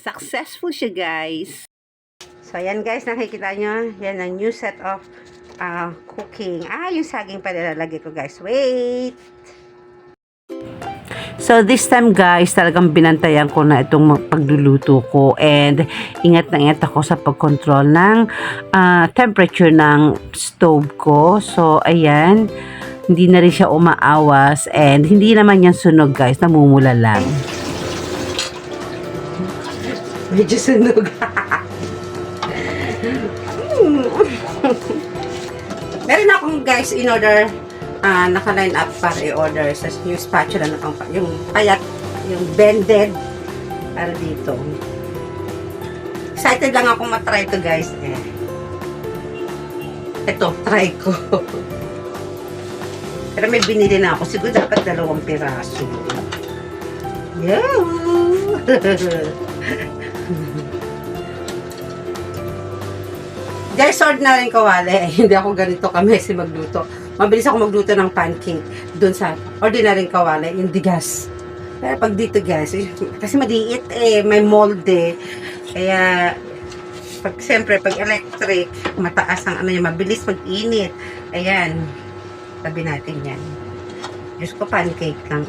Successful siya, guys. So, ayan guys, nakikita nyo, yan ang new set of cooking. Yung saging pa nilalagay ko, guys. Wait! So, this time guys, talagang binantayan ko na itong pagluluto ko and ingat na ingat ako sa pag-control ng temperature ng stove ko. So, ayan, hindi na rin siya umaawas and hindi naman yan sunog guys, namumula lang. Medyo sunog. Meron akong guys in order naka-line up para i-order sa new spatula na yung payat, yung bended para dito. Excited lang akong matry ito guys. Ito, try ko. Pero may binili na ako. Siguro dapat 2 piraso. Yeah! Guys, ordinary kawali. Hindi ako ganito kamesi magluto. Mabilis ako magluto ng pancake doon sa ordinary kawali, yung digas. Pero pag dito guys, kasi maliit may mold Kaya, siyempre, pag electric, mataas ang mabilis mag-init. Ayan. Sabi natin yan. Diyos ko, pancake lang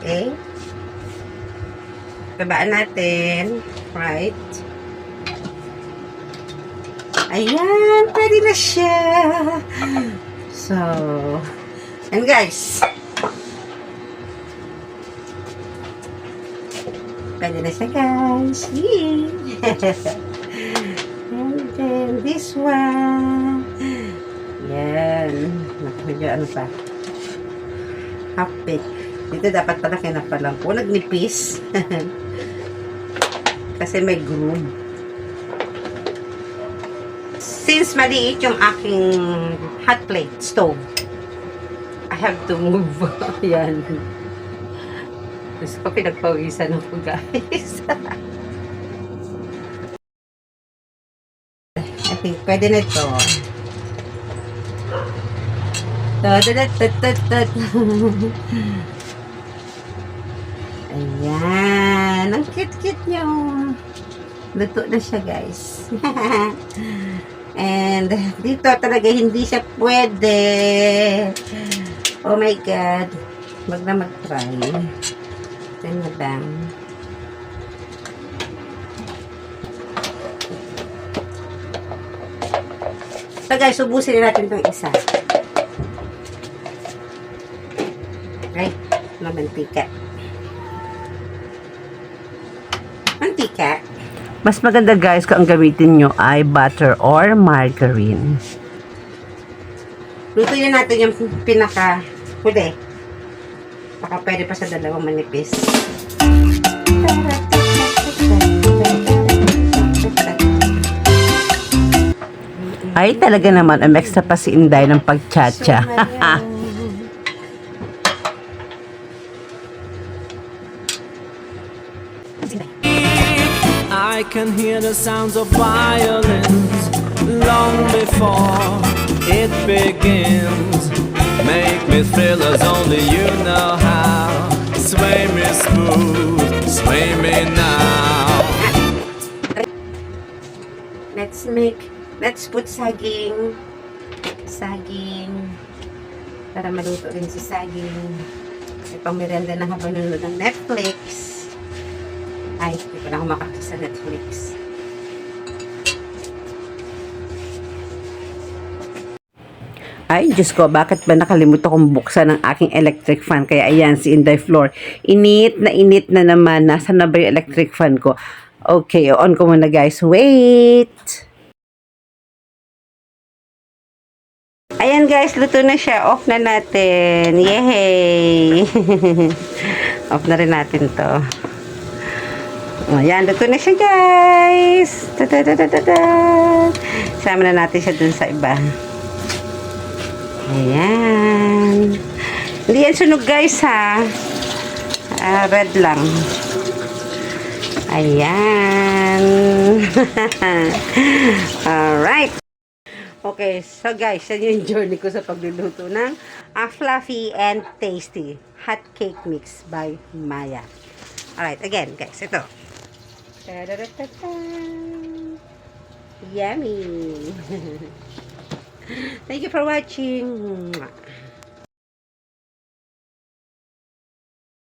Babaan natin. Right. Ayan, pwede na siya. So, and guys, pwede na siya guys. And then this one. Yan. Medyo ano pa. Half-baked. Dito dapat pala kinapalang ko. Nagnipis. Kasi may groove. Since maliit yung aking hot plate stove, I have to move. Ayan. Gusto ko pinagpawisan ako, guys. I think pwede na ito. Ayan. Ang cute-cute nyo. Luto na siya, guys. And dito talaga hindi siya pwede. Oh my God. Wag na mag-try. Then madam. So guys, ubusin natin itong isa. Okay. Mantika. Mantika. Mas maganda guys kung ang gamitin nyo ay butter or margarine. Lutuin natin yung pinaka-huli. Baka pwede pa sa 2 manipis. Ay, talaga naman, ang extra pa si Inday ng pagchacha. I can hear the sounds of violins long before it begins. Make me thrill as only you know how. Sway me smooth, sway me now. Let's put saging para maluto rin si saging. May pang-merenda na habang nanonood ng Netflix. Ay, hindi ko na ako makakita sa Netflix. Ay, Diyos ko, bakit ba nakalimutan kong buksan ng aking electric fan? Kaya ayan, si Inday Floor. Init na naman. Nasaan na ba yung electric fan ko? Okay, on ko muna guys. Wait! Ayan guys, luto na siya. Off na natin. Yay! Off na rin natin to. Ayan, luto na siya guys. Sama na natin siya dun sa iba. Ayan. Hindi yan sunog guys ha. Red lang. Ayan. Alright. Okay, so guys, yan yung journey ko sa pagluluto ng fluffy and tasty hot cake mix by Maya. Alright, again guys, ito. Ta-da-da-da-da. Yummy! Thank you for watching.